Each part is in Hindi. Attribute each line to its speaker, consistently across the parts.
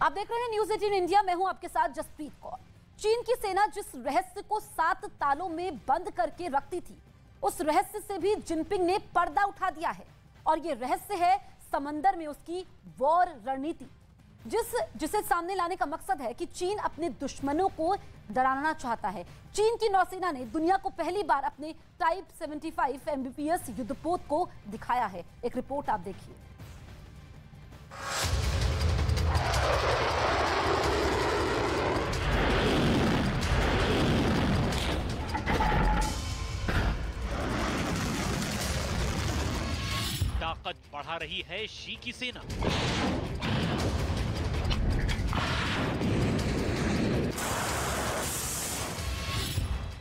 Speaker 1: आप देख रहे हैं न्यूज़ 18 इंडिया। मैं हूं आपके साथ जसप्रीत कौर। चीन की सेना जिस रहस्य को 7 तालों में बंद करके रखती थी, उस रहस्य से भी जिनपिंग ने पर्दा उठा दिया है। और ये रहस्य है समंदर में उसकी वॉर रणनीति, जिसे सामने लाने का मकसद है कि चीन अपने दुश्मनों को डराना चाहता है। चीन की नौसेना ने दुनिया को पहली बार अपने टाइप 75 एमबीपीएस युद्धपोत को दिखाया है। एक रिपोर्ट आप देखिए।
Speaker 2: ताकत बढ़ा रही है शी की सेना।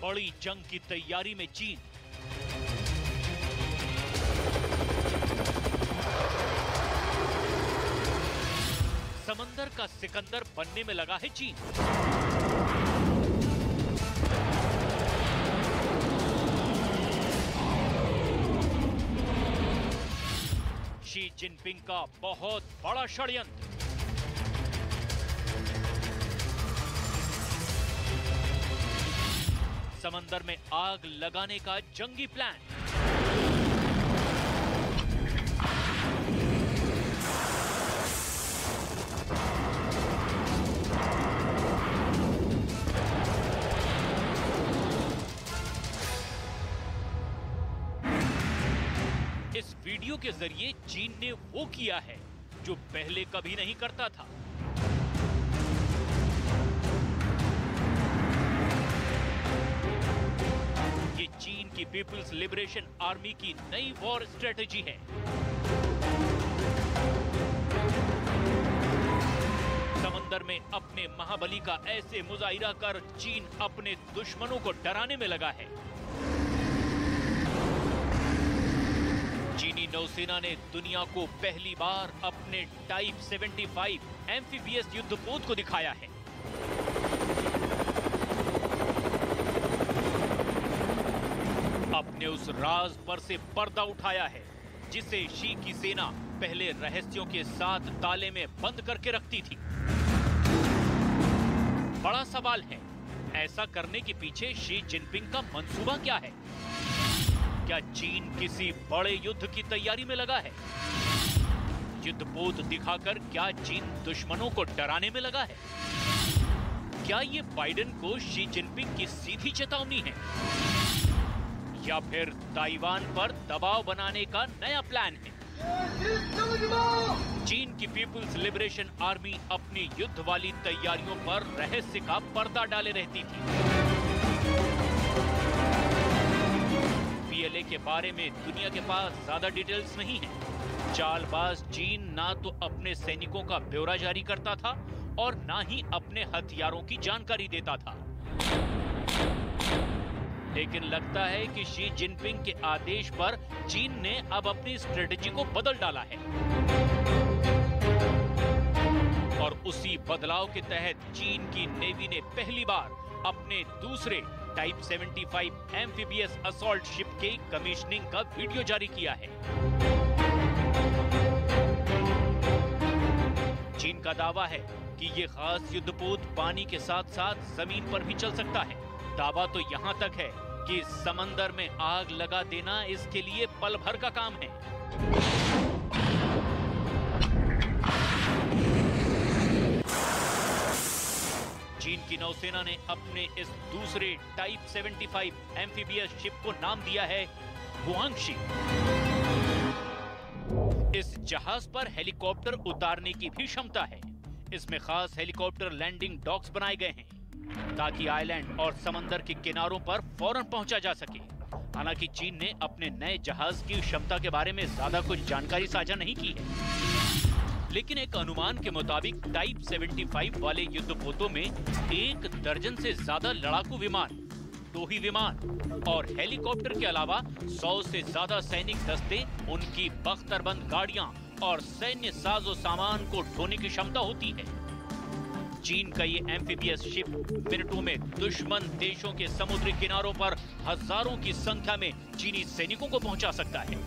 Speaker 2: बड़ी जंग की तैयारी में चीन। समंदर का सिकंदर बनने में लगा है चीन। शी जिनपिंग का बहुत बड़ा षड्यंत्र। समंदर में आग लगाने का जंगी प्लान। इस वीडियो के जरिए चीन ने वो किया है जो पहले कभी नहीं करता था। ये चीन की पीपल्स लिबरेशन आर्मी की नई वॉर स्ट्रेटेजी है। समंदर में अपने महाबली का ऐसे मुजाहिरा कर चीन अपने दुश्मनों को डराने में लगा है। चीनी नौसेना ने दुनिया को पहली बार अपने टाइप 75 एम्फीबियस युद्धपोत को दिखाया है। अपने उस राज पर से पर्दा उठाया है जिसे शी की सेना पहले रहस्यों के साथ ताले में बंद करके रखती थी। बड़ा सवाल है, ऐसा करने के पीछे शी जिनपिंग का मंसूबा क्या है? क्या चीन किसी बड़े युद्ध की तैयारी में लगा है? युद्धपोत दिखाकर क्या चीन दुश्मनों को डराने में लगा है? क्या ये बाइडेन को शी जिनपिंग की सीधी चेतावनी है, या फिर ताइवान पर दबाव बनाने का नया प्लान है? चीन की पीपल्स लिबरेशन आर्मी अपनी युद्ध वाली तैयारियों पर रहस्य का पर्दा डाले रहती थी। पीएलए के बारे में दुनिया के पास ज्यादा डिटेल्स नहीं है। चालबाज चीन ना तो अपने सैनिकों का ब्यौरा जारी करता था और ना ही अपने हथियारों की जानकारी देता था। लेकिन लगता है कि शी जिनपिंग के आदेश पर चीन ने अब अपनी स्ट्रेटेजी को बदल डाला है। और उसी बदलाव के तहत चीन की नेवी ने पहली बार अपने दूसरे टाइप 75 एम्फीबियस असॉल्ट शिप के कमीशनिंग का वीडियो जारी किया है। चीन का दावा है कि ये खास युद्धपोत पानी के साथ साथ जमीन पर भी चल सकता है। दावा तो यहाँ तक है कि समंदर में आग लगा देना इसके लिए पल भर का काम है। चीन की नौसेना ने अपने इस दूसरे टाइप 75 एम्फीबियस शिप को नाम दिया है गुआंगशी। इस जहाज पर हेलीकॉप्टर उतारने की भी क्षमता है। इसमें खास हेलीकॉप्टर लैंडिंग डॉक्स बनाए गए हैं ताकि आइलैंड और समंदर के किनारों पर फौरन पहुंचा जा सके। हालांकि चीन ने अपने नए जहाज की क्षमता के बारे में ज्यादा कुछ जानकारी साझा नहीं की है, लेकिन एक अनुमान के मुताबिक टाइप 75 वाले युद्धपोतों में 1 दर्जन से ज्यादा लड़ाकू विमान, टोही विमान और हेलीकॉप्टर के अलावा 100 से ज्यादा सैनिक दस्ते, उनकी बख्तरबंद गाड़ियां और सैन्य साजो सामान को ढोने की क्षमता होती है। चीन का ये एम्फीबियस शिप मिनटों में दुश्मन देशों के समुद्री किनारों पर हजारों की संख्या में चीनी सैनिकों को पहुंचा सकता है।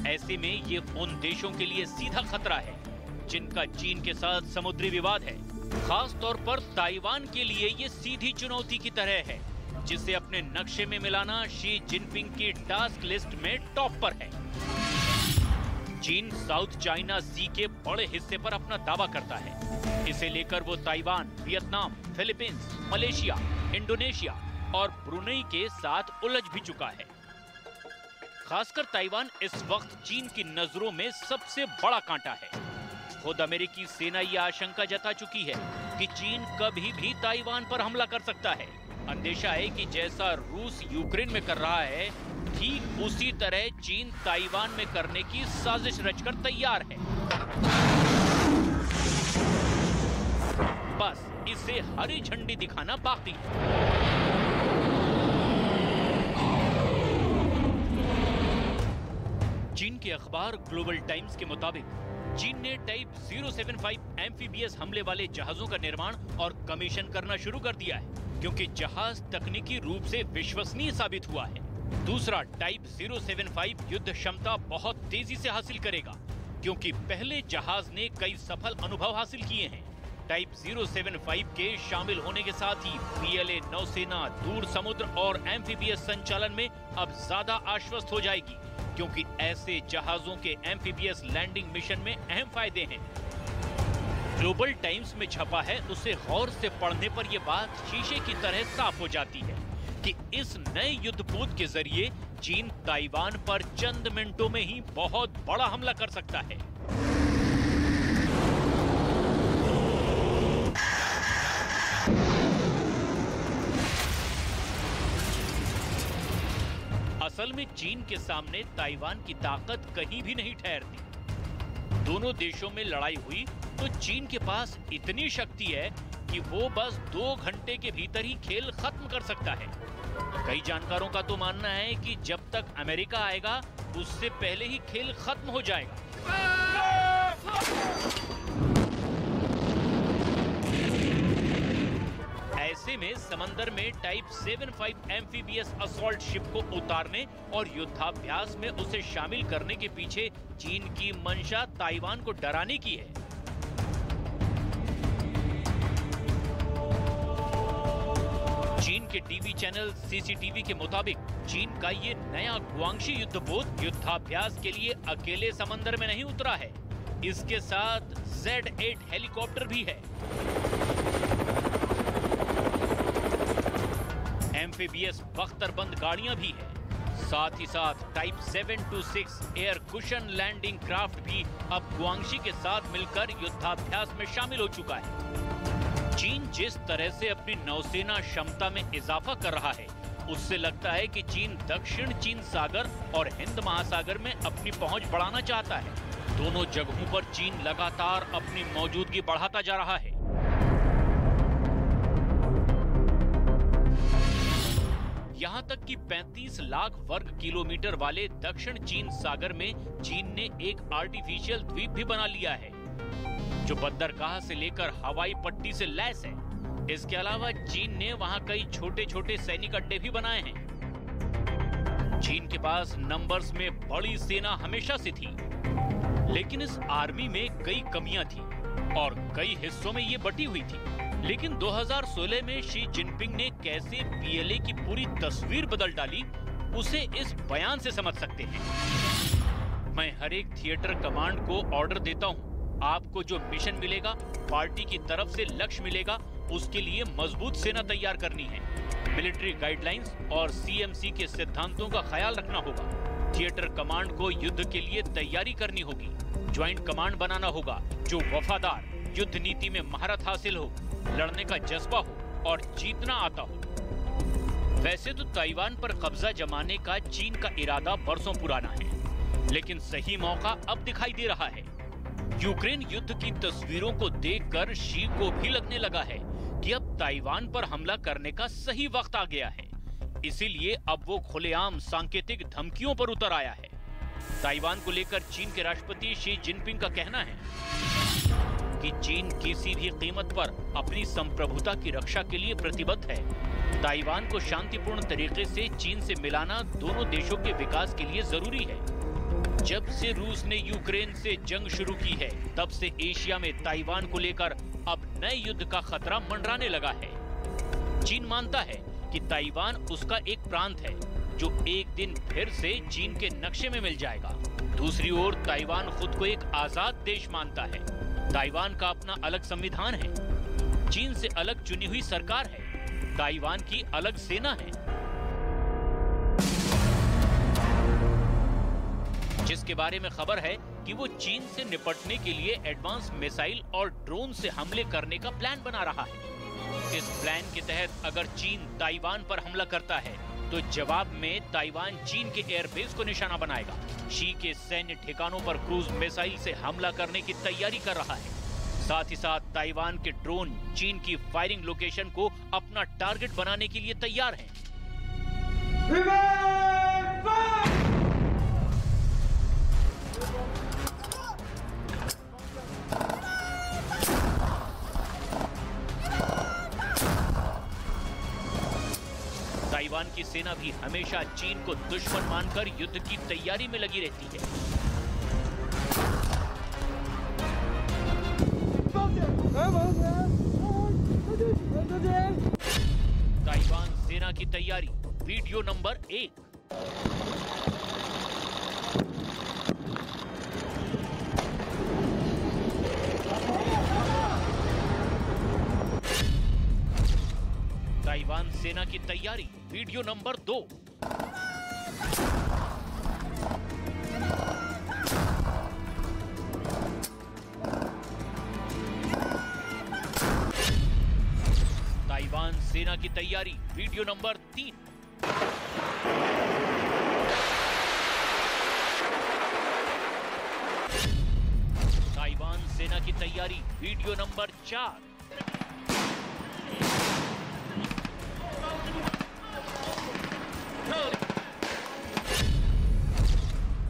Speaker 2: ऐसे में ये उन देशों के लिए सीधा खतरा है जिनका चीन के साथ समुद्री विवाद है। खास तौर पर ताइवान के लिए ये सीधी चुनौती की तरह है, जिसे अपने नक्शे में मिलाना शी जिनपिंग की टास्क लिस्ट में टॉप पर है। चीन साउथ चाइना सी के बड़े हिस्से पर अपना दावा करता है। इसे लेकर वो Taiwan, Vietnam, Philippines, Malaysia, Indonesia और ब्रुनेई के साथ उलझ भी चुका है। खासकर ताइवान इस वक्त चीन की नजरों में सबसे बड़ा कांटा है। खुद अमेरिकी सेना ये आशंका जता चुकी है कि चीन कभी भी ताइवान पर हमला कर सकता है। अंदेशा है कि जैसा रूस यूक्रेन में कर रहा है, ठीक उसी तरह चीन ताइवान में करने की साजिश रचकर तैयार है। बस इसे हरी झंडी दिखाना बाकी है। चीन के अखबार ग्लोबल टाइम्स के मुताबिक चीन ने टाइप 075 एम्फीबियस हमले वाले जहाजों का निर्माण और कमीशन करना शुरू कर दिया है, क्योंकि जहाज तकनीकी रूप से विश्वसनीय साबित हुआ है। दूसरा, टाइप 075 युद्ध क्षमता बहुत तेजी से हासिल करेगा, क्योंकि पहले जहाज ने कई सफल अनुभव हासिल किए हैं। टाइप 075 के शामिल होने के साथ ही पीएलए नौसेना दूर समुद्र और एम्फीबियस संचालन में अब ज्यादा आश्वस्त हो जाएगी, क्योंकि ऐसे जहाजों के एम्फीबियस लैंडिंग मिशन में अहम फायदे हैं। ग्लोबल टाइम्स में छपा है, उसे गौर से पढ़ने पर यह बात शीशे की तरह साफ हो जाती है कि इस नए युद्धपोत के जरिए चीन ताइवान पर चंद मिनटों में ही बहुत बड़ा हमला कर सकता है। असल में चीन के सामने ताइवान की ताकत कहीं भी नहीं ठहरती। दोनों देशों में लड़ाई हुई तो चीन के पास इतनी शक्ति है कि वो बस 2 घंटे के भीतर ही खेल खत्म कर सकता है। कई जानकारों का तो मानना है कि जब तक अमेरिका आएगा उससे पहले ही खेल खत्म हो जाएगा। ऐसे में समंदर में टाइप 75 एम्फीबियस असॉल्ट शिप को उतारने और युद्धाभ्यास में उसे शामिल करने के पीछे चीन की मंशा ताइवान को डराने की है। चीन के टीवी चैनल सीसीटीवी के मुताबिक चीन का ये नया गुआंगशी युद्धपोत युद्धाभ्यास के लिए अकेले समंदर में नहीं उतरा है, इसके साथ Z8 हेलीकॉप्टर भी है। एम्फीबियस बख्तरबंद गाड़ियां भी है, साथ ही साथ type 726 air cushion landing craft भी अब गुआंगशी के साथ मिलकर युद्धाभ्यास में शामिल हो चुका है। चीन जिस तरह से अपनी नौसेना क्षमता में इजाफा कर रहा है, उससे लगता है कि चीन दक्षिण चीन सागर और हिंद महासागर में अपनी पहुंच बढ़ाना चाहता है। दोनों जगहों पर चीन लगातार अपनी मौजूदगी बढ़ाता जा रहा है। यहाँ तक कि 35 लाख वर्ग किलोमीटर वाले दक्षिण चीन सागर में चीन ने एक आर्टिफिशियल द्वीप भी बना लिया है, जो बंदरगाह से लेकर हवाई पट्टी से लैस है। इसके अलावा चीन ने वहां कई छोटे छोटे सैनिक अड्डे भी बनाए हैं। चीन के पास नंबर्स में बड़ी सेना हमेशा से थी, लेकिन इस आर्मी में कई कमियां थी और कई हिस्सों में ये बटी हुई थी। लेकिन 2016 में शी जिनपिंग ने कैसे पीएलए की पूरी तस्वीर बदल डाली, उसे इस बयान से समझ सकते हैं। मैं हर एक थिएटर कमांड को ऑर्डर देता हूं, आपको जो मिशन मिलेगा, पार्टी की तरफ से लक्ष्य मिलेगा, उसके लिए मजबूत सेना तैयार करनी है। मिलिट्री गाइडलाइंस और सीएमसी के सिद्धांतों का ख्याल रखना होगा। थिएटर कमांड को युद्ध के लिए तैयारी करनी होगी। ज्वाइंट कमांड बनाना होगा जो वफादार, युद्ध नीति में महारत हासिल हो, लड़ने का जज्बा हो और जीतना आता हो। वैसे तो ताइवान पर कब्जा जमाने का चीन का इरादा बरसों पुराना है, लेकिन सही मौका अब दिखाई दे रहा है। यूक्रेन युद्ध की तस्वीरों को देखकर शी को भी लगने लगा है कि अब ताइवान पर हमला करने का सही वक्त आ गया है। इसीलिए अब वो खुलेआम सांकेतिक धमकियों पर उतर आया है। ताइवान को लेकर चीन के राष्ट्रपति शी जिनपिंग का कहना है कि चीन किसी भी कीमत पर अपनी संप्रभुता की रक्षा के लिए प्रतिबद्ध है। ताइवान को शांतिपूर्ण तरीके से चीन से मिलाना दोनों देशों के विकास के लिए जरूरी है। जब से रूस ने यूक्रेन से जंग शुरू की है, तब से एशिया में ताइवान को लेकर अब नए युद्ध का खतरा मंडराने लगा है। चीन मानता है कि ताइवान उसका एक प्रांत है जो एक दिन फिर से चीन के नक्शे में मिल जाएगा। दूसरी ओर ताइवान खुद को एक आजाद देश मानता है। ताइवान का अपना अलग संविधान है, चीन से अलग चुनी हुई सरकार है, ताइवान की अलग सेना है, जिसके बारे में खबर है कि वो चीन से निपटने के लिए एडवांस मिसाइल और ड्रोन से हमले करने का प्लान बना रहा है। इस प्लान के तहत अगर चीन ताइवान पर हमला करता है तो जवाब में ताइवान चीन के एयरबेस को निशाना बनाएगा। शी के सैन्य ठिकानों पर क्रूज मिसाइल से हमला करने की तैयारी कर रहा है। साथ ही साथ ताइवान के ड्रोन चीन की फायरिंग लोकेशन को अपना टारगेट बनाने के लिए तैयार हैं। ताइवान की सेना भी हमेशा चीन को दुश्मन मानकर युद्ध की तैयारी में लगी रहती है। ताइवान सेना की तैयारी, वीडियो नंबर 1। ताइवान सेना की तैयारी, वीडियो नंबर 2। ताइवान सेना की तैयारी, वीडियो नंबर 3। ताइवान सेना की तैयारी, वीडियो नंबर 4।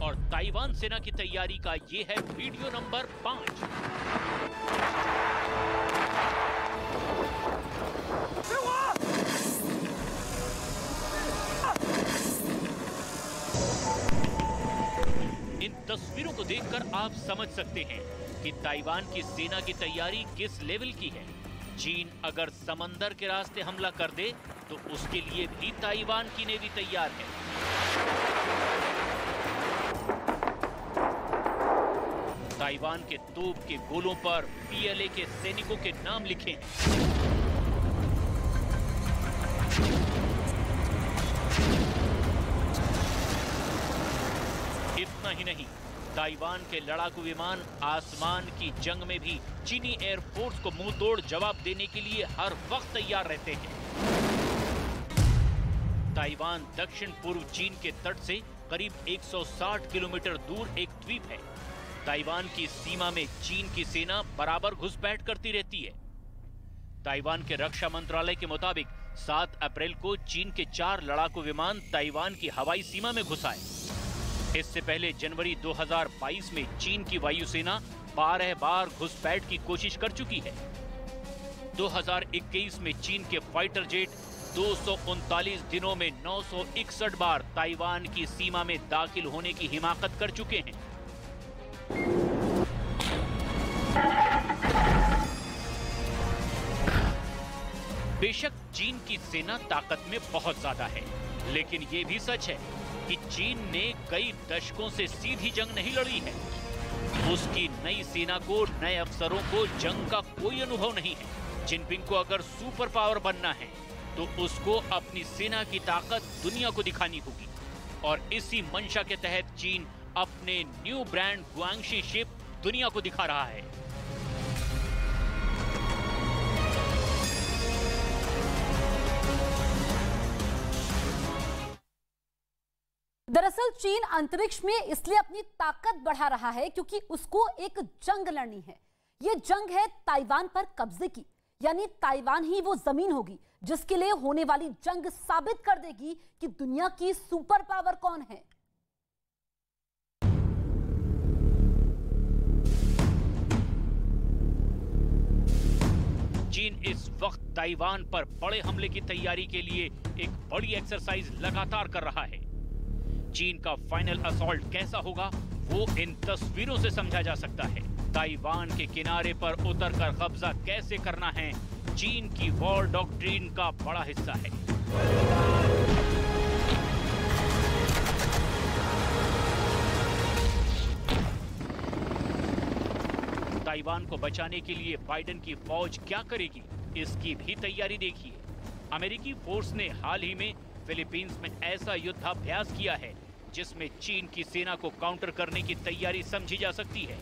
Speaker 2: और ताइवान सेना की तैयारी का ये है वीडियो नंबर 5। इन तस्वीरों को देखकर आप समझ सकते हैं कि ताइवान की सेना की तैयारी किस लेवल की है। चीन अगर समंदर के रास्ते हमला कर दे तो उसके लिए भी ताइवान की नेवी तैयार है। ताइवान के तोप के गोलों पर PLA के सैनिकों के नाम लिखे हैं। इतना ही नहीं, ताइवान के लड़ाकू विमान आसमान की जंग में भी चीनी एयरफोर्स को मुंहतोड़ जवाब देने के लिए हर वक्त तैयार रहते हैं। ताइवान दक्षिण पूर्व चीन के तट से करीब 160 किलोमीटर दूर एक द्वीप है। ताइवान की सीमा में चीन की सेना बराबर घुसपैठ करती रहती है। ताइवान के रक्षा मंत्रालय के मुताबिक 7 अप्रैल को चीन के 4 लड़ाकू विमान ताइवान की हवाई सीमा में घुस आए। इससे पहले जनवरी 2022 में चीन की वायुसेना 12 बार घुसपैठ की कोशिश कर चुकी है। 2021 में चीन के फाइटर जेट 239 दिनों में 961 बार ताइवान की सीमा में दाखिल होने की हिमाकत कर चुके हैं। बेशक चीन की सेना ताकत में बहुत ज्यादा है, लेकिन ये भी सच है कि चीन ने कई दशकों से सीधी जंग नहीं लड़ी है। उसकी नई सेना को, नए अफसरों को जंग का कोई अनुभव नहीं है। जिनपिंग को अगर सुपर पावर बनना है तो उसको अपनी सेना की ताकत दुनिया को दिखानी होगी, और इसी मंशा के तहत चीन अपने न्यू ब्रांड गुआंगशी शिप दुनिया को दिखा रहा है।
Speaker 1: दरअसल चीन अंतरिक्ष में इसलिए अपनी ताकत बढ़ा रहा है क्योंकि उसको एक जंग लड़नी है। ये जंग है ताइवान पर कब्जे की, यानी ताइवान ही वो जमीन होगी जिसके लिए होने वाली जंग साबित कर देगी कि दुनिया की सुपर पावर कौन है।
Speaker 2: चीन इस वक्त ताइवान पर बड़े हमले की तैयारी के लिए एक बड़ी एक्सरसाइज लगातार कर रहा है। चीन का फाइनल असॉल्ट कैसा होगा वो इन तस्वीरों से समझा जा सकता है। ताइवान के किनारे पर उतरकर कब्जा कैसे करना है चीन की वॉर डॉक्ट्रिन का बड़ा हिस्सा है। ताइवान को बचाने के लिए बाइडेन की फौज क्या करेगी, इसकी भी तैयारी देखिए। अमेरिकी फोर्स ने हाल ही में फिलीपींस में ऐसा युद्धाभ्यास किया है जिसमें चीन की सेना को काउंटर करने की तैयारी समझी जा सकती है।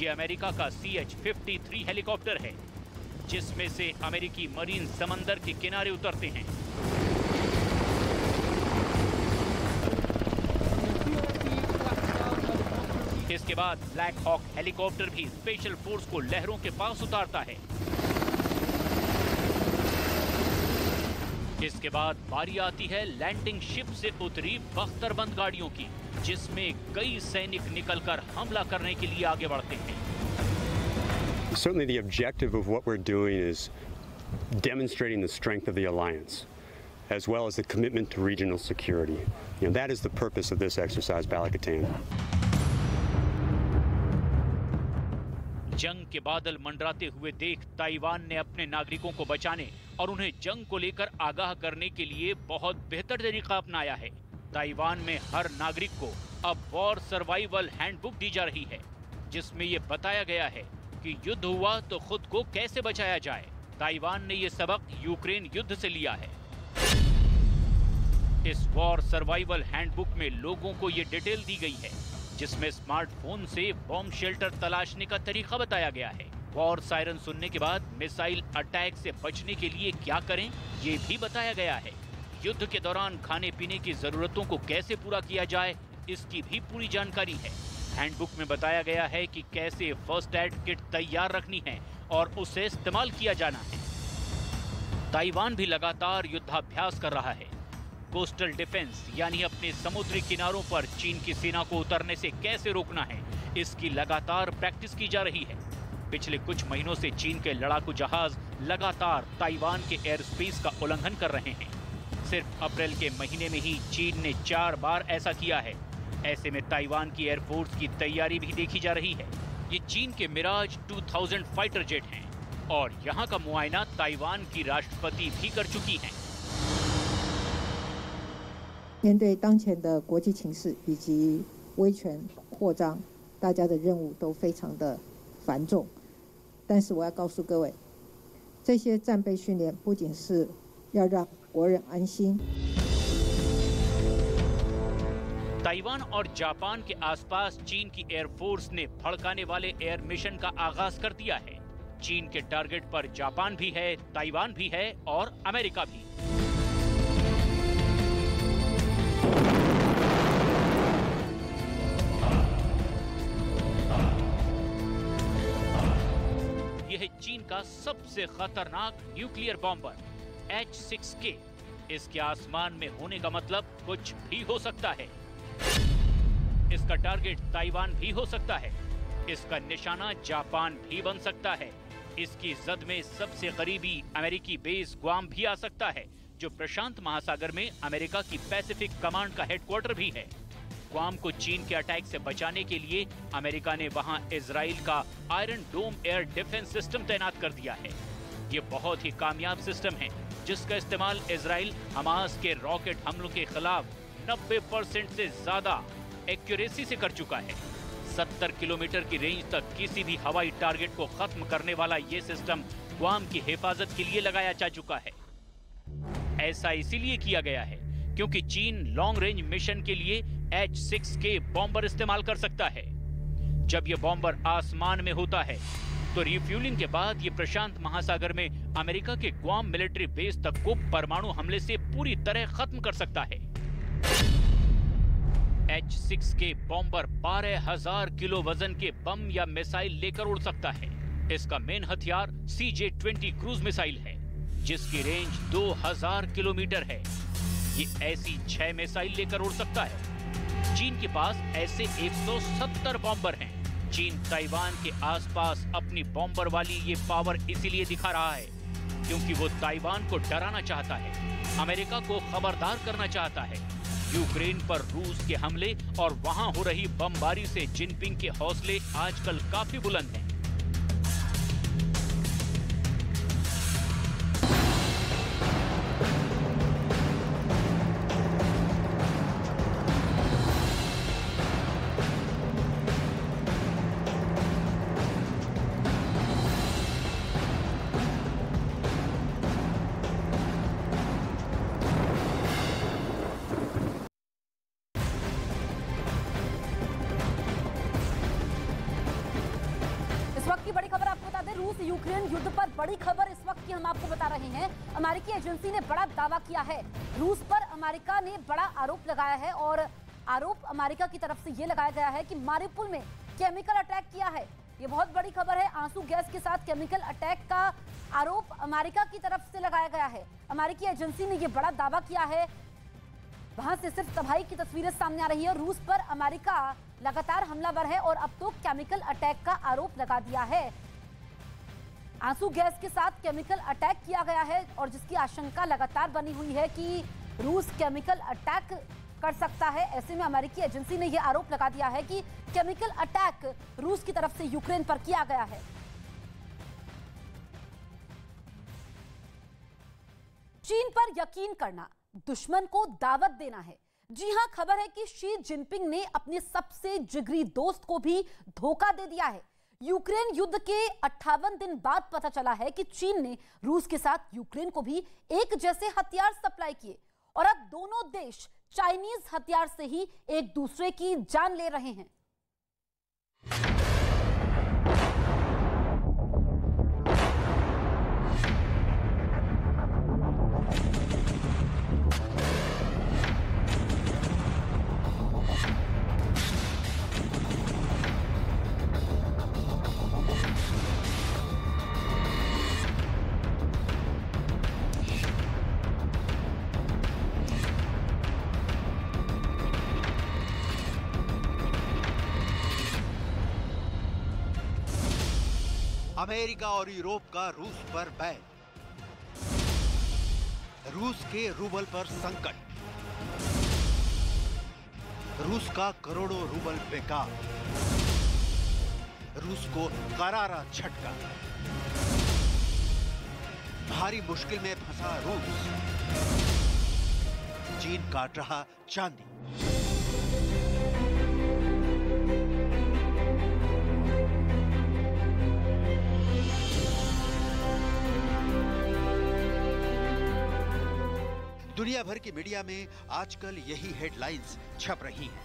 Speaker 2: ये अमेरिका का CH-53 हेलीकॉप्टर है जिसमें से अमेरिकी मरीन समंदर के किनारे उतरते हैं। इसके बाद ब्लैक हॉक हेलीकॉप्टर भी स्पेशल फोर्स को लहरों के पास उतारता है। इसके बाद बारी आती है लैंडिंग शिप से उतरी बख्तरबंद गाड़ियों की, जिसमें कई सैनिक निकलकर हमला करने के लिए आगे बढ़ते हैं।
Speaker 3: Certainly the objective of what we're doing is demonstrating the strength of the alliance, as well as the commitment to regional security. That is the purpose of this exercise, Bala-Katan.
Speaker 2: जंग के बादल मंडराते हुए देख ताइवान ने अपने नागरिकों को बचाने और उन्हें जंग को लेकर आगाह करने के लिए बहुत बेहतर तरीका अपनाया है। ताइवान में हर नागरिक को अब वॉर सर्वाइवल हैंडबुक दी जा रही है, जिसमें ये बताया गया है कि युद्ध हुआ तो खुद को कैसे बचाया जाए। ताइवान ने ये सबक यूक्रेन युद्ध से लिया है। इस वॉर सर्वाइवल हैंडबुक में लोगों को ये डिटेल दी गई है, जिसमें स्मार्टफोन से बॉम्ब शेल्टर तलाशने का तरीका बताया गया है। वॉर सायरन सुनने के बाद मिसाइल अटैक से बचने के लिए क्या करें, ये भी बताया गया है। युद्ध के दौरान खाने पीने की जरूरतों को कैसे पूरा किया जाए, इसकी भी पूरी जानकारी है। हैंडबुक में बताया गया है कि कैसे फर्स्ट एड किट तैयार रखनी है और उसे इस्तेमाल किया जाना है। ताइवान भी लगातार युद्धाभ्यास कर रहा है। कोस्टल डिफेंस यानी अपने समुद्री किनारों पर चीन की सेना को उतरने से कैसे रोकना है, इसकी लगातार प्रैक्टिस की जा रही है। पिछले कुछ महीनों से चीन के लड़ाकू जहाज लगातार ताइवान के एयर स्पेस का उल्लंघन कर रहे हैं। सिर्फ अप्रैल के महीने में ही चीन ने 4 बार ऐसा किया है। ऐसे में ताइवान की एयरफोर्स की तैयारी भी देखी जा रही है। ये चीन के मिराज 2000 फाइटर जेट हैं और यहाँ का मुआयना ताइवान की राष्ट्रपति भी कर चुकी हैं।
Speaker 4: 面对当前的国际情势以及威权扩张，大家的任务都非常的繁重。但是我要告诉各位，这些战备训练不仅是要让国人安心。
Speaker 2: ताइवान और जापान के आसपास चीन की एयरफोर्स ने भड़काने वाले एयर मिशन का आगाज कर दिया है। चीन के टारगेट पर जापान भी है, ताइवान भी है और अमेरिका भी। यह है चीन का सबसे खतरनाक न्यूक्लियर बॉम्बर H-6K। इसके आसमान में होने का मतलब कुछ भी हो सकता है। इसका टारगेट ताइवान भी हो सकता है। इसका निशाना जापान भी बन सकता है। इसकी जद में सबसे करीबी अमेरिकी बेस ग्वाम भी आ सकता है, जो प्रशांत महासागर में अमेरिका की पैसिफिक कमांड का हेडक्वार्टर भी है। ग्वाम को चीन के अटैक से बचाने के लिए अमेरिका ने वहां इजराइल का आयरन डोम एयर डिफेंस सिस्टम तैनात कर दिया है। ये बहुत ही कामयाब सिस्टम है, जिसका इस्तेमाल इजराइल हमास के रॉकेट हमलों के खिलाफ 90% से ज्यादा एक्यूरेसी से कर चुका है। 70 किलोमीटर की रेंज तक किसी भी हवाई टारगेट को खत्म करने वाला ये सिस्टम ग्वाम की हिफाजत के लिए लगाया जा चुका है। ऐसा इसीलिए किया गया है क्योंकि चीन लॉन्ग रेंज मिशन के लिए H-6K बॉम्बर इस्तेमाल कर सकता है। जब यह बॉम्बर आसमान में होता है तो रिफ्यूलिंग के बाद ये प्रशांत महासागर में अमेरिका के ग्वाम मिलिट्री बेस तक को परमाणु हमले से पूरी तरह खत्म कर सकता है। H-6K बॉम्बर 12,000 किलो वजन के बम या मिसाइल लेकर उड़ सकता है। इसका मेन हथियार CJ-20 क्रूज मिसाइल है, जिसकी रेंज 2000 किलोमीटर है। ये ऐसी 6 मिसाइल लेकर उड़ सकता है। चीन के पास ऐसे 170 बॉम्बर हैं। चीन ताइवान के आसपास अपनी बॉम्बर वाली ये पावर इसीलिए दिखा रहा है क्योंकि वो ताइवान को डराना चाहता है, अमेरिका को खबरदार करना चाहता है यूक्रेन पर रूस के हमले और वहां हो रही बमबारी से जिनपिंग के हौसले आजकल काफी बुलंद हैं।
Speaker 1: यूक्रेन युद्ध पर बड़ी खबर इस वक्त की हम आपको बता रहे हैं। अमेरिकी एजेंसी ने बड़ा दावा किया है। रूस पर अमेरिका ने बड़ा आरोप लगाया है और आरोप अमेरिका की तरफ से यह लगाया गया है कि मारिउपोल में केमिकल अटैक किया है। ये बहुत बड़ी खबर है। आंसू गैस के साथ केमिकल अटैक का आरोप अमेरिका की तरफ से लगाया गया है। अमेरिकी एजेंसी ने यह बड़ा दावा किया है। वहां से सिर्फ तबाही की तस्वीरें सामने आ रही है। रूस पर अमेरिका लगातार हमलावर है और अब तो केमिकल अटैक का आरोप लगा दिया है। आंसू गैस के साथ केमिकल अटैक किया गया है और जिसकी आशंका लगातार बनी हुई है कि रूस केमिकल अटैक कर सकता है। ऐसे में अमेरिकी एजेंसी ने यह आरोप लगा दिया है कि केमिकल अटैक रूस की तरफ से यूक्रेन पर किया गया है। चीन पर यकीन करना दुश्मन को दावत देना है। जी हां, खबर है कि शी जिनपिंग ने अपने सबसे जिगरी दोस्त को भी धोखा दे दिया है। यूक्रेन युद्ध के 58 दिन बाद पता चला है कि चीन ने रूस के साथ यूक्रेन को भी एक जैसे हथियार सप्लाई किए और अब दोनों देश चाइनीज हथियार से ही एक दूसरे की जान ले रहे हैं।
Speaker 5: अमेरिका और यूरोप का रूस पर बैन, रूस के रूबल पर संकट, रूस का करोड़ों रूबल बेकार, रूस को करारा झटका, भारी मुश्किल में फंसा रूस, चीन काट रहा चांदी। दुनिया भर की मीडिया में आजकल यही हेडलाइंस छप रही हैं।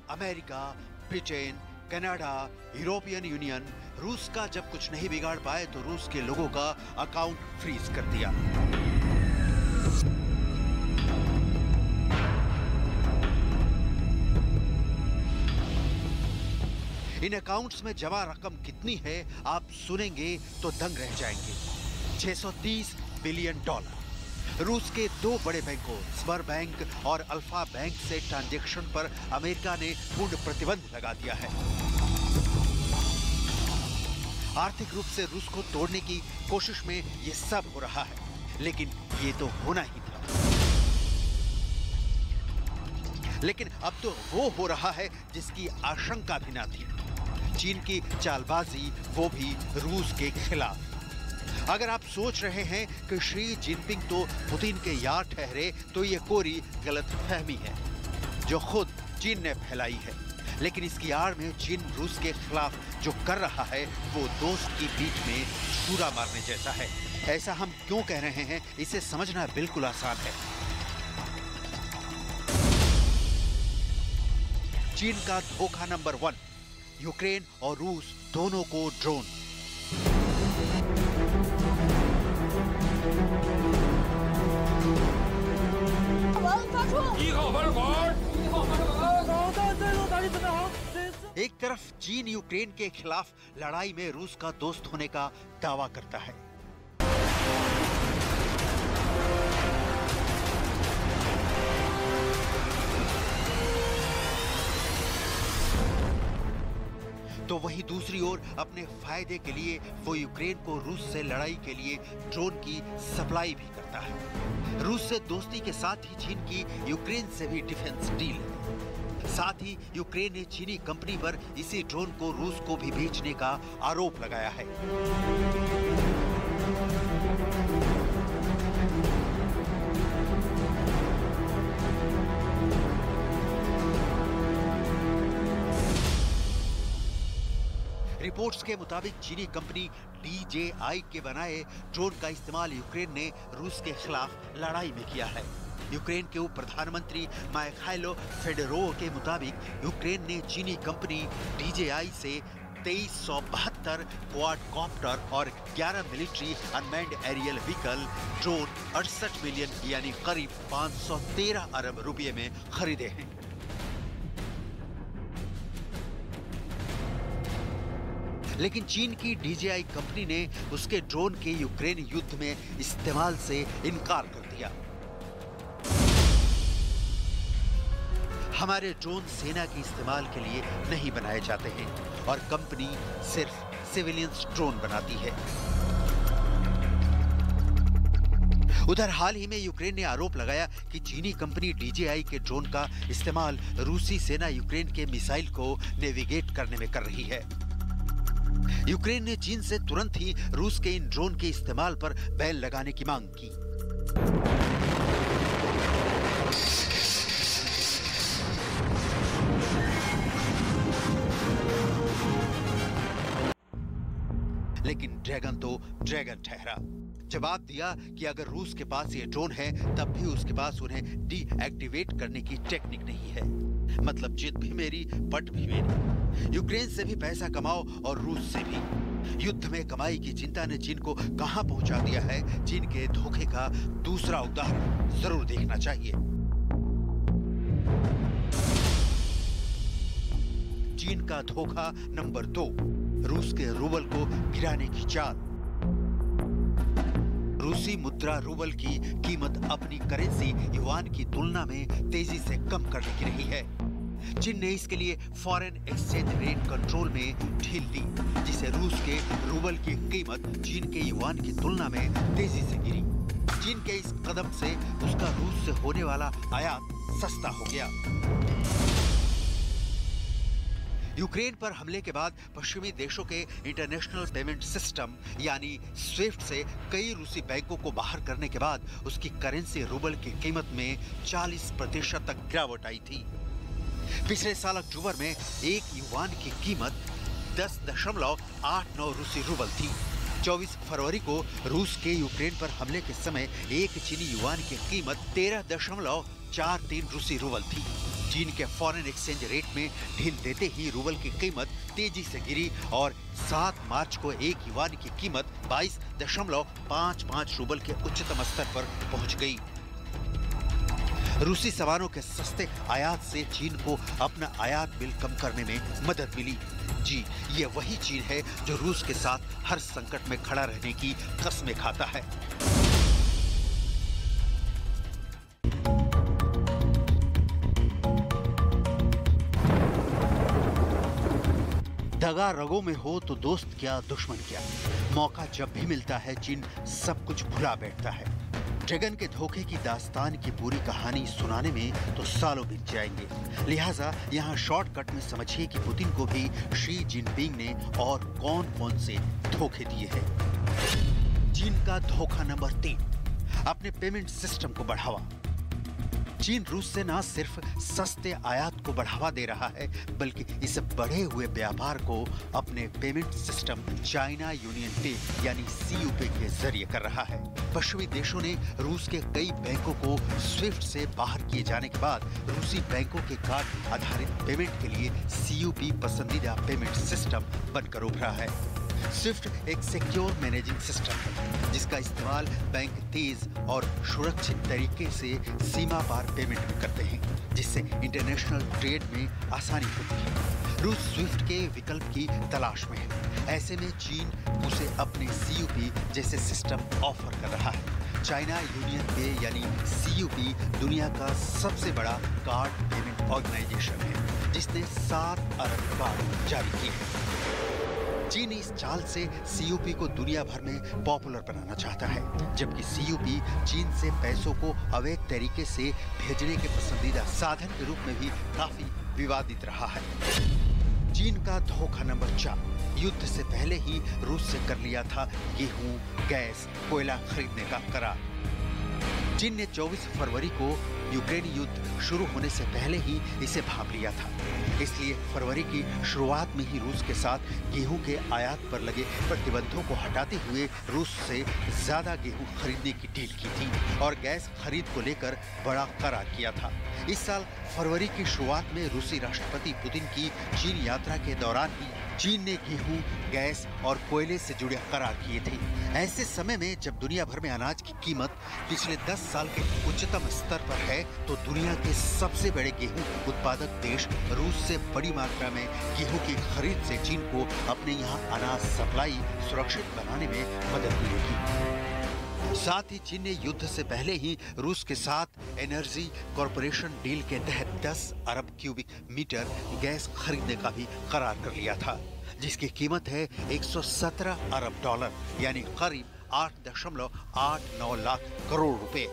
Speaker 5: America, Britain, Canada, European union रूस का जब कुछ नहीं बिगाड़ पाए तो रूस के लोगों का अकाउंट फ्रीज कर दिया। इन अकाउंट्स में जमा रकम कितनी है आप सुनेंगे तो दंग रह जाएंगे। 630 बिलियन डॉलर। रूस के दो बड़े बैंकों स्बर बैंक और अल्फा बैंक से ट्रांजैक्शन पर अमेरिका ने पूर्ण प्रतिबंध लगा दिया है। आर्थिक रूप से रूस को तोड़ने की कोशिश में ये सब हो रहा है, लेकिन ये तो होना ही था। लेकिन अब तो वो हो रहा है जिसकी आशंका भी ना थी। चीन की चालबाजी, वो भी रूस के खिलाफ। अगर आप सोच रहे हैं कि शी जिनपिंग तो पुतिन के यार ठहरे, तो ये कोरी गलतफहमी है जो खुद चीन ने फैलाई है। लेकिन इसकी आड़ में चीन रूस के खिलाफ जो कर रहा है वो दोस्त की पीठ में छुरा मारने जैसा है। ऐसा हम क्यों कह रहे हैं इसे समझना बिल्कुल आसान है। चीन का धोखा नंबर 1, यूक्रेन और रूस दोनों को ड्रोन। एक तरफ चीन यूक्रेन के खिलाफ लड़ाई में रूस का दोस्त होने का दावा करता है। तो वहीं दूसरी ओर अपने फायदे के लिए वो यूक्रेन को रूस से लड़ाई के लिए ड्रोन की सप्लाई भी करता है। रूस से दोस्ती के साथ ही चीन की यूक्रेन से भी डिफेंस डील है। साथ ही यूक्रेन ने चीनी कंपनी पर इसी ड्रोन को रूस को भी बेचने का आरोप लगाया है। रिपोर्ट्स के मुताबिक चीनी कंपनी DJI के बनाए ड्रोन का इस्तेमाल यूक्रेन ने रूस के खिलाफ लड़ाई में किया है। यूक्रेन के उप प्रधानमंत्री माइखाइलो फेडोरोव के मुताबिक यूक्रेन ने चीनी कंपनी DJI से 2372 क्वाडकॉप्टर और 11 military unmanned aerial vehicle drone 68 million यानी करीब 513 अरब रुपए में खरीदे हैं। लेकिन चीन की DJI कंपनी ने उसके ड्रोन के यूक्रेन युद्ध में इस्तेमाल से इनकार कर दिया। हमारे ड्रोन सेना के इस्तेमाल के लिए नहीं बनाए जाते हैं और कंपनी सिर्फ सिविलियंस ड्रोन बनाती है। उधर हाल ही में यूक्रेन ने आरोप लगाया कि चीनी कंपनी DJI के ड्रोन का इस्तेमाल रूसी सेना यूक्रेन के मिसाइल को नेविगेट करने में कर रही है। यूक्रेन ने चीन से तुरंत ही रूस के इन ड्रोन के इस्तेमाल पर बैन लगाने की मांग की। लेकिन ड्रैगन तो ड्रैगन ठहरा। जवाब दिया कि अगर रूस के पास ये ड्रोन है तब भी उसके पास उन्हें डीएक्टिवेट करने की टेक्निक नहीं है। मतलब जिद भी मेरी पट भी मेरी। यूक्रेन से भी पैसा कमाओ और रूस से भी। युद्ध में कमाई की चिंता ने चीन को कहां पहुंचा दिया है, चीन के धोखे का दूसरा उदाहरण जरूर देखना चाहिए। चीन का धोखा नंबर 2, रूस के रूबल को गिराने की चाल। रूसी मुद्रा रूबल की कीमत अपनी करेंसी युआन की तुलना में तेजी से कम करने की रही है। चीन ने इसके लिए फॉरेन एक्सचेंज रेट कंट्रोल में ढील दी, जिससे रूस के रूबल की कीमत चीन के युआन की तुलना में तेजी से गिरी। चीन के इस कदम से उसका रूस से होने वाला आयात सस्ता हो गया। यूक्रेन पर हमले के बाद पश्चिमी देशों के इंटरनेशनल पेमेंट सिस्टम यानी स्विफ्ट से कई रूसी बैंकों को बाहर करने के बाद उसकी करेंसी रूबल की कीमत में 40% तक गिरावट आई थी। पिछले साल अक्टूबर में एक युआन की कीमत 10.89 रूसी रूबल थी। 24 फरवरी को रूस के यूक्रेन पर हमले के समय एक चीनी युआन की कीमत 13.43 रूसी रूबल थी। चीन के फॉरेन एक्सचेंज रेट में ढील देते ही रूबल की कीमत तेजी से गिरी और 7 मार्च को एक युआन की कीमत 22.55 रूबल के उच्चतम स्तर पर पहुंच गई। रूसी सामानों के सस्ते आयात से चीन को अपना आयात बिल कम करने में मदद मिली। जी, ये वही चीन है जो रूस के साथ हर संकट में खड़ा रहने की कसमें खाता है। दगा रगों में हो तो दोस्त क्या दुश्मन क्या। मौका जब भी मिलता है चीन सब कुछ भुला बैठता है। ड्रैगन के धोखे की दास्तान की पूरी कहानी सुनाने में तो सालों बीत जाएंगे। लिहाजा यहाँ शॉर्टकट में समझिए कि पुतिन को भी शी जिनपिंग ने और कौन-कौन से धोखे दिए हैं। चीन का धोखा नंबर 3, अपने पेमेंट सिस्टम को बढ़ावा। चीन रूस से न सिर्फ सस्ते आयात को बढ़ावा दे रहा है बल्कि इस बढ़े हुए व्यापार को अपने पेमेंट सिस्टम चाइना यूनियन पे यानी CUP के जरिए कर रहा है। पश्चिमी देशों ने रूस के कई बैंकों को स्विफ्ट से बाहर किए जाने के बाद रूसी बैंकों के कार्ड आधारित पेमेंट के लिए CUP पसंदीदा पेमेंट सिस्टम बनकर उभरा है। स्विफ्ट एक सिक्योर मैनेजिंग सिस्टम है जिसका इस्तेमाल बैंक तेज और सुरक्षित तरीके से सीमा पार पेमेंट भी करते हैं, जिससे इंटरनेशनल ट्रेड में आसानी होती है। रूस स्विफ्ट के विकल्प की तलाश में है। ऐसे में चीन उसे अपने CUP जैसे सिस्टम ऑफर कर रहा है। चाइना यूनियन पे यानी CUP दुनिया का सबसे बड़ा कार्ड पेमेंट ऑर्गेनाइजेशन है। जिसने 7 अरब कार्ड जारी किए हैं। चीन इस चाल से सीयूपी को दुनिया भर में पॉपुलर बनाना चाहता है, जबकि सीयूपी चीन से पैसों को अवैध तरीके से भेजने के पसंदीदा साधन के रूप में भी काफी विवादित रहा है। चीन का धोखा नंबर 4, युद्ध से पहले ही रूस से कर लिया था गेहूं, गैस, कोयला खरीदने का करार। चीन ने 24 फरवरी को यूक्रेन युद्ध शुरू होने से पहले ही इसे भांप लिया था। इसलिए फरवरी की शुरुआत में ही रूस के साथ गेहूं के आयात पर लगे प्रतिबंधों को हटाते हुए रूस से ज्यादा गेहूं खरीदने की डील की थी और गैस खरीद को लेकर बड़ा करार किया था। इस साल फरवरी की शुरुआत में रूसी राष्ट्रपति पुतिन की चीन यात्रा के दौरान ही चीन ने गेहूं, गैस और कोयले से जुड़े करार किए थे। ऐसे समय में जब दुनिया भर में अनाज की कीमत पिछले 10 साल के उच्चतम स्तर पर है, तो दुनिया के सबसे बड़े गेहूं उत्पादक देश रूस से बड़ी मात्रा में गेहूं की खरीद से चीन को अपने यहाँ अनाज सप्लाई सुरक्षित बनाने में मदद मिलेगी। साथ ही चीन ने युद्ध से पहले ही रूस के साथ एनर्जी कॉरपोरेशन डील के तहत 10 अरब क्यूबिक मीटर गैस खरीदने का भी करार कर लिया था, जिसकी कीमत है 117 अरब डॉलर, यानी करीब 8.89 लाख करोड़ रुपए।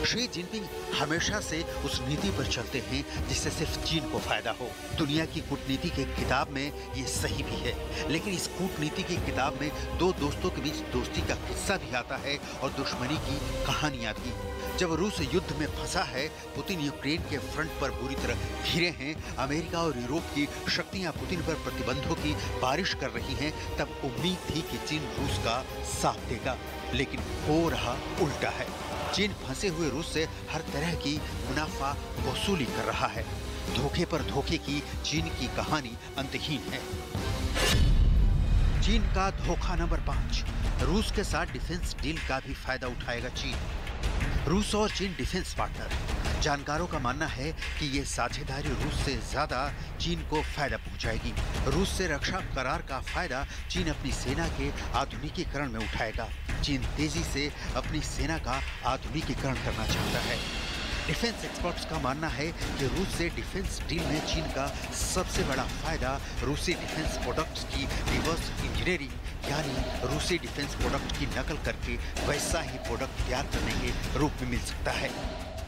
Speaker 5: शी जिनपिंग हमेशा से उस नीति पर चलते हैं जिससे सिर्फ चीन को फायदा हो। दुनिया की कूटनीति के किताब में ये सही भी है, लेकिन इस कूटनीति की किताब में दो दोस्तों के बीच दोस्ती का किस्सा भी आता है और दुश्मनी की कहानियां भी। जब रूस युद्ध में फंसा है, पुतिन यूक्रेन के फ्रंट पर बुरी तरह घिरे हैं, अमेरिका और यूरोप की शक्तियां पुतिन पर प्रतिबंधों की बारिश कर रही हैं, तब उम्मीद थी कि चीन रूस का साथ देगा, लेकिन हो रहा उल्टा है। चीन फंसे हुए रूस से हर तरह की मुनाफा वसूली कर रहा है। धोखे पर धोखे की चीन की कहानी अंतहीन है। चीन का धोखा नंबर 5, रूस के साथ डिफेंस डील का भी फायदा उठाएगा चीन। रूस और चीन डिफेंस पार्टनर। जानकारों का मानना है कि ये साझेदारी रूस से ज्यादा चीन को फायदा पहुंचाएगी। रूस से रक्षा करार का फायदा चीन अपनी सेना के आधुनिकीकरण में उठाएगा। चीन तेजी से अपनी सेना का आधुनिकीकरण करना चाहता है। डिफेंस एक्सपर्ट्स का मानना है कि रूस से डिफेंस डील में चीन का सबसे बड़ा फायदा रूसी डिफेंस प्रोडक्ट्स की रिवर्स इंजीनियरिंग, यानी रूसी डिफेंस प्रोडक्ट की नकल करके वैसा ही प्रोडक्ट तैयार करने के रूप में मिल सकता है।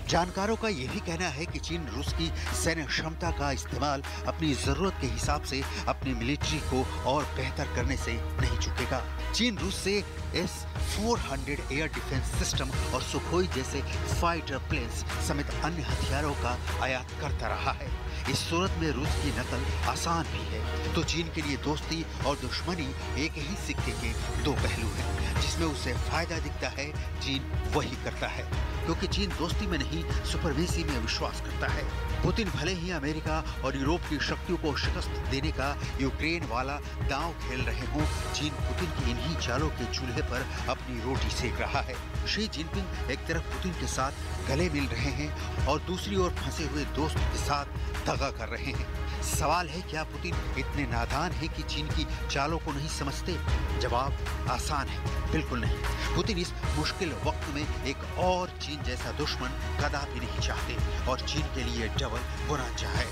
Speaker 5: जानकारों का यह भी कहना है कि चीन रूस की सैन्य क्षमता का इस्तेमाल अपनी जरूरत के हिसाब से अपनी मिलिट्री को और बेहतर करने से नहीं चूकेगा। चीन रूस से S-400 एयर डिफेंस सिस्टम और सुखोई जैसे फाइटर प्लेन्स समेत अन्य हथियारों का आयात करता रहा है। इस सूरत में रूस की नकल आसान भी है, तो चीन के लिए दोस्ती और दुश्मनी एक ही सिक्के के दो पहलू हैं। जिसमें उसे फायदा दिखता है, चीन वही करता है, क्योंकि चीन दोस्ती में नहीं सुपरमेसी में विश्वास करता है। पुतिन भले ही अमेरिका और यूरोप की शक्तियों को शिकस्त देने का यूक्रेन वाला दांव खेल रहे हों, चीन पुतिन की इन्हीं चालों के चूल्हे पर अपनी रोटी सेक रहा है। शी जिनपिंग एक तरफ पुतिन के साथ गले मिल रहे हैं और दूसरी ओर फंसे हुए दोस्त के साथ दगा कर रहे हैं। सवाल है, क्या पुतिन इतने नादान हैं कि चीन की चालों को नहीं समझते? जवाब आसान है, बिल्कुल नहीं। पुतिन इस मुश्किल वक्त में एक और चीन जैसा दुश्मन कदापि नहीं चाहते और चीन के लिए डबल बुरांचा है।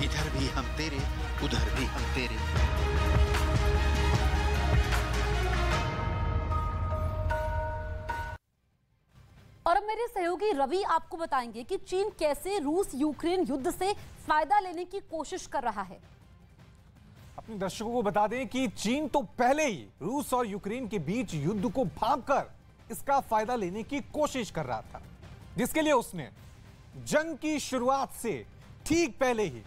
Speaker 5: इधर भी हम तेरे, उधर भी हम तेरे।
Speaker 1: और अब मेरे सहयोगी रवि आपको बताएंगे कि चीन कैसे रूस यूक्रेन युद्ध से फायदा लेने की कोशिश कर रहा है।
Speaker 6: अपने दर्शकों को बता दें कि चीन तो पहले ही रूस और यूक्रेन के बीच युद्ध को भांपकर इसका फायदा लेने की कोशिश कर रहा था, जिसके लिए उसने जंग की शुरुआत से ठीक पहले ही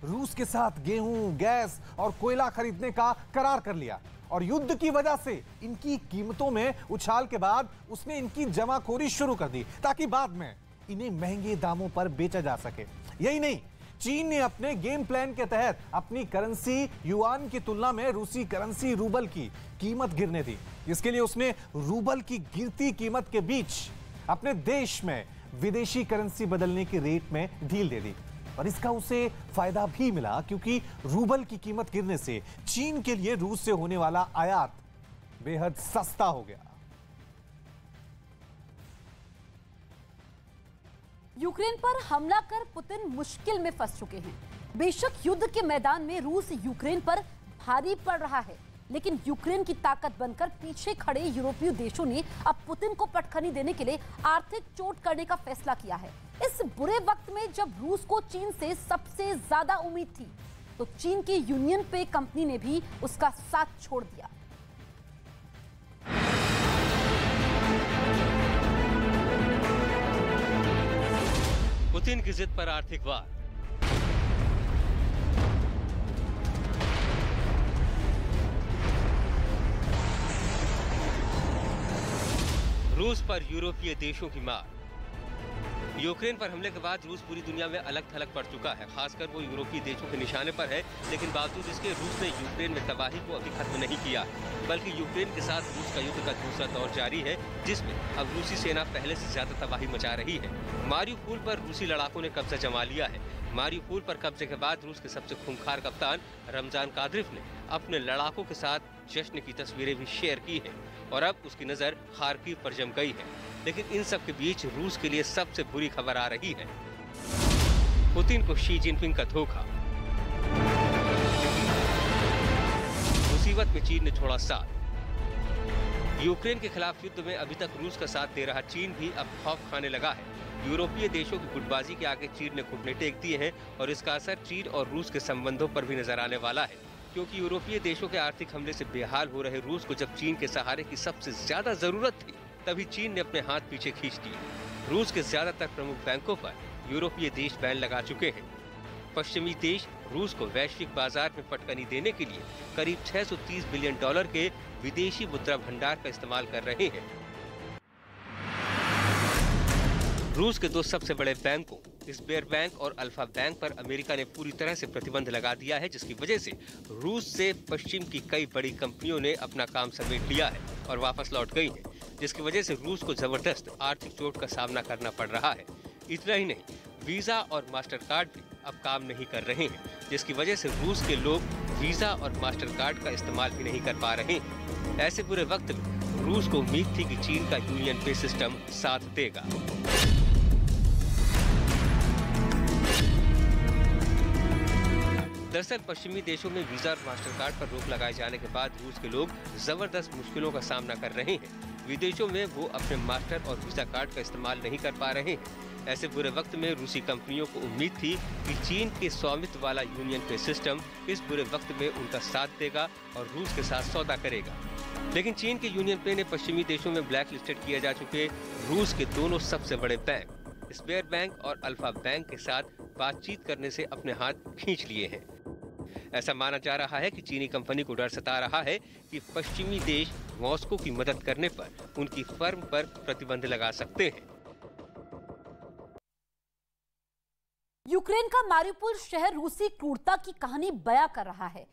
Speaker 6: रूस के साथ गेहूं, गैस और कोयला खरीदने का करार कर लिया और युद्ध की वजह से इनकी कीमतों में उछाल के बाद उसने इनकी जमाखोरी शुरू कर दी ताकि बाद में इन्हें महंगे दामों पर बेचा जा सके। यही नहीं, चीन ने अपने गेम प्लान के तहत अपनी करेंसी युआन की तुलना में रूसी करेंसी रूबल की कीमत गिरने दी, जिसके लिए उसने रूबल की गिरती कीमत के बीच अपने देश में विदेशी करेंसी बदलने की रेट में ढील दे दी। और इसका उसे फायदा भी मिला क्योंकि रूबल की कीमत गिरने से चीन के लिए रूस से होने वाला आयात बेहद सस्ता हो गया।
Speaker 1: यूक्रेन पर हमला कर पुतिन मुश्किल में फंस चुके हैं। बेशक युद्ध के मैदान में रूस यूक्रेन पर भारी पड़ रहा है, लेकिन यूक्रेन की ताकत बनकर पीछे खड़े यूरोपीय देशों ने अब पुतिन को पटखनी देने के लिए आर्थिक चोट करने का फैसला किया है। इस बुरे वक्त में जब रूस को चीन से सबसे ज्यादा उम्मीद थी, तो चीन की यूनियन पे कंपनी ने भी उसका साथ छोड़ दिया।
Speaker 7: पुतिन की जिद पर आर्थिक वार। रूस पर यूरोपीय देशों की मार। यूक्रेन पर हमले के बाद रूस पूरी दुनिया में अलग थलग पड़ चुका है, खासकर वो यूरोपीय देशों के निशाने पर है। लेकिन बावजूद इसके रूस ने यूक्रेन में तबाही को अभी खत्म नहीं किया, बल्कि यूक्रेन के साथ रूस का युद्ध का दूसरा दौर जारी है, जिसमें अब रूसी सेना पहले से ज्यादा तबाही मचा रही है। मारियुपोल पर रूसी लड़ाकों ने कब्जा जमा लिया है। मारियुपोल पर कब्जे के बाद रूस के सबसे खूंखार कप्तान रमजान कादिरोव ने अपने लड़ाकों के साथ जश्न की तस्वीरें भी शेयर की हैं और अब उसकी नजर खार्किव पर जम गई है। लेकिन इन सब के बीच रूस के लिए सबसे बुरी खबर आ रही है, पुतिन को शी जिनपिंग का धोखा। मुसीबत में चीन ने छोड़ा साथ। यूक्रेन के खिलाफ युद्ध में अभी तक रूस का साथ दे रहा चीन भी अब खौफ खाने लगा है। यूरोपीय देशों की गुटबाजी के आगे चीन ने घुटने टेक दिए हैं और इसका असर चीन और रूस के संबंधों पर भी नजर आने वाला है, क्योंकि यूरोपीय देशों के आर्थिक हमले से बेहाल हो रहे रूस को जब चीन के सहारे की सबसे ज्यादा जरूरत थी, तभी चीन ने अपने हाथ पीछे खींच लिए। रूस के ज्यादातर प्रमुख बैंकों पर यूरोपीय देश बैन लगा चुके हैं। पश्चिमी देश रूस को वैश्विक बाजार में पटकनी देने के लिए करीब 630 बिलियन डॉलर के विदेशी मुद्रा भंडार का इस्तेमाल कर रहे हैं। रूस के दो सबसे बड़े बैंकों स्बेर बैंक और अल्फा बैंक पर अमेरिका ने पूरी तरह से प्रतिबंध लगा दिया है, जिसकी वजह से रूस से पश्चिम की कई बड़ी कंपनियों ने अपना काम समेट लिया है और वापस लौट गई हैं, जिसकी वजह से रूस को जबरदस्त आर्थिक चोट का सामना करना पड़ रहा है। इतना ही नहीं, वीजा और मास्टर कार्ड भी अब काम नहीं कर रहे हैं, जिसकी वजह से रूस के लोग वीजा और मास्टर कार्ड का इस्तेमाल भी नहीं कर पा रहे हैं। ऐसे बुरे वक्त में रूस को उम्मीद थी कि चीन का यूनियन पे सिस्टम साथ देगा। दरअसल पश्चिमी देशों में वीजा और मास्टर कार्ड पर रोक लगाए जाने के बाद रूस के लोग जबरदस्त मुश्किलों का सामना कर रहे हैं। विदेशों में वो अपने मास्टर और वीजा कार्ड का इस्तेमाल नहीं कर पा रहे हैं। ऐसे बुरे वक्त में रूसी कंपनियों को उम्मीद थी कि चीन के स्वामित्व वाला यूनियन पे सिस्टम इस बुरे वक्त में उनका साथ देगा और रूस के साथ सौदा करेगा। लेकिन चीन के यूनियन पे ने पश्चिमी देशों में ब्लैक लिस्टेड किए जा चुके रूस के दोनों सबसे बड़े बैंक स्बेर बैंक और अल्फा बैंक के साथ बातचीत करने से अपने हाथ खींच लिए हैं। ऐसा माना जा रहा है कि चीनी कंपनी को डर सता रहा है कि पश्चिमी देश मॉस्को की मदद करने पर उनकी फर्म पर प्रतिबंध लगा सकते हैं।
Speaker 1: यूक्रेन का मारियुपोल शहर रूसी क्रूरता की कहानी बयां कर रहा है।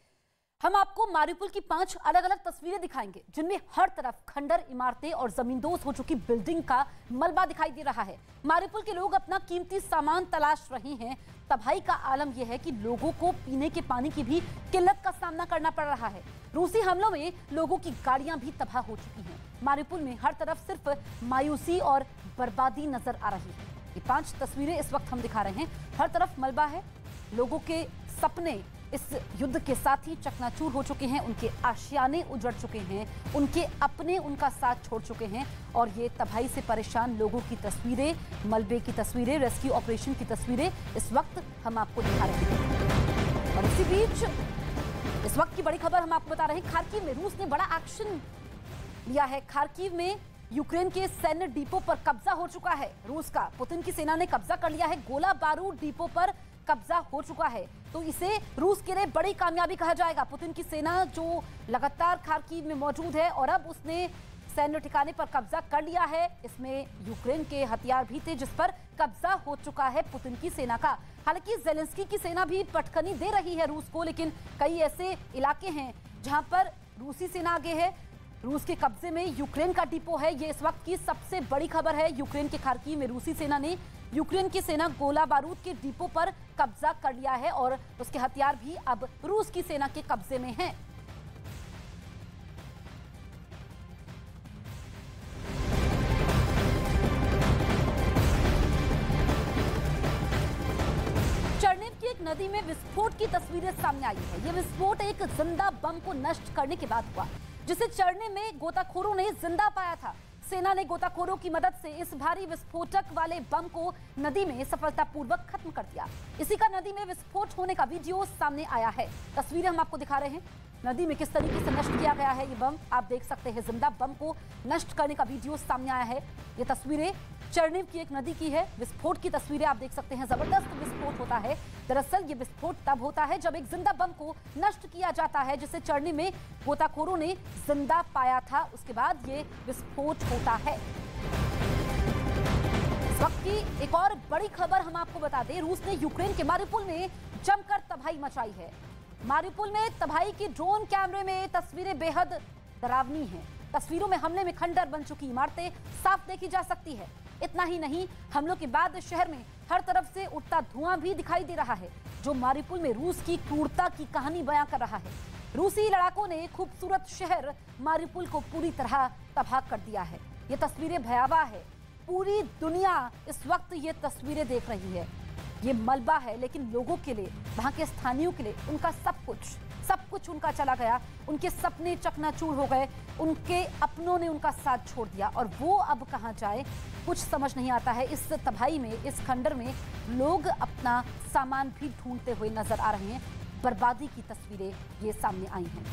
Speaker 1: हम आपको मारियुपोल की 5 अलग अलग तस्वीरें दिखाएंगे, जिनमें हर तरफ खंडर इमारतें और जमींदोज हो चुकी बिल्डिंग का मलबा दिखाई दे रहा है। मारियुपोल के लोग अपना कीमती सामान तलाश रहे हैं। तबाही का आलम यह है कि लोगों को पीने के पानी की भी किल्लत का सामना करना पड़ रहा है। रूसी हमलों में लोगों की गाड़ियां भी तबाह हो चुकी हैं। मारियुपोल में हर तरफ सिर्फ मायूसी और बर्बादी नजर आ रही है। ये 5 तस्वीरें इस वक्त हम दिखा रहे हैं। हर तरफ मलबा है। लोगों के सपने इस युद्ध के साथ ही चकनाचूर हो चुके हैं। उनके आशियाने उजड़ चुके हैं। उनके अपने उनका साथ छोड़ चुके हैं। और ये तबाही से परेशान लोगों की तस्वीरें, मलबे की तस्वीरें, रेस्क्यू ऑपरेशन की तस्वीरें इस वक्त हम आपको दिखा रहे हैं। और इसी बीच इस वक्त की बड़ी खबर हम आपको बता रहे हैं। खार्किव में रूस ने बड़ा एक्शन लिया है। खार्किव में यूक्रेन के सैन्य डिपो पर कब्जा हो चुका है रूस का। पुतिन की सेना ने कब्जा कर लिया है। गोला बारूद डिपो पर कब्जा हो चुका है, तो इसे रूस के लिए बड़ी कामयाबी कहा जाएगा। पुतिन की सेना जो लगातार खार्किव में मौजूद है और अब उसने सैन्य ठिकाने पर कब्जा कर लिया है। इसमें यूक्रेन के हथियार भी थे जिस पर कब्जा हो चुका है पुतिन की सेना का। हालांकि ज़ेलेंस्की की सेना भी पटखनी दे रही है रूस को, लेकिन कई ऐसे इलाके हैं जहां पर रूसी सेना आगे है। रूस के कब्जे में यूक्रेन का डिपो है। ये इस वक्त की सबसे बड़ी खबर है। यूक्रेन के खार्किव में रूसी सेना ने यूक्रेन की सेना गोला बारूद के डिपो पर कब्जा कर लिया है और उसके हथियार भी अब रूस की सेना के कब्जे में हैं। चरनेव की एक नदी में विस्फोट की तस्वीरें सामने आई है। ये विस्फोट एक जिंदा बम को नष्ट करने के बाद हुआ, जिसे चढ़ने में गोताखोरों ने जिंदा पाया था। सेना ने गोताखोरों की मदद से इस भारी विस्फोटक वाले बम को नदी में सफलतापूर्वक खत्म कर दिया। इसी का नदी में विस्फोट होने का वीडियो सामने आया है। तस्वीरें हम आपको दिखा रहे हैं, नदी में किस तरीके से नष्ट किया गया है ये बम। आप देख सकते हैं जिंदा बम को नष्ट करने का वीडियो सामने आया है। ये तस्वीरें चरनीव की एक नदी की है। विस्फोट की तस्वीरें आप देख सकते हैं। जबरदस्त विस्फोट होता है। दरअसल ये विस्फोट तब होता है जब एक जिंदा बम को नष्ट किया जाता है, जिसे चरनीव में गोताखोरों ने जिंदा पाया था। उसके बाद ये विस्फोट होता है। इस वक्त की एक और बड़ी खबर हम आपको बता दें, रूस ने यूक्रेन के मारिउपोल में जमकर तबाही मचाई है। मारिउपोल में तबाही की ड्रोन कैमरे में तस्वीरें बेहद डरावनी हैं। तस्वीरों में हमले में खंडर बन चुकी इमारतें साफ देखी जा सकती है। इतना ही नहीं, हमलों के बाद शहर में हर तरफ से उठता धुआं भी दिखाई दे रहा है, जो मारिउपोल में रूस की क्रूरता की कहानी बयां कर रहा है। रूसी लड़ाकों ने खूबसूरत शहर मारिउपोल को पूरी तरह तबाह कर दिया है। ये तस्वीरें भयावह है। पूरी दुनिया इस वक्त ये तस्वीरें देख रही है। ये मलबा है, लेकिन लोगों के लिए, वहां के स्थानीयों के लिए उनका सब कुछ उनका चला गया। उनके सपने चकनाचूर हो गए। उनके अपनों ने उनका साथ छोड़ दिया और वो अब कहां जाए कुछ समझ नहीं आता है। इस तबाही में, इस खंडर में लोग अपना सामान भी ढूंढते हुए नजर आ रहे हैं। बर्बादी की तस्वीरें ये सामने आई हैं।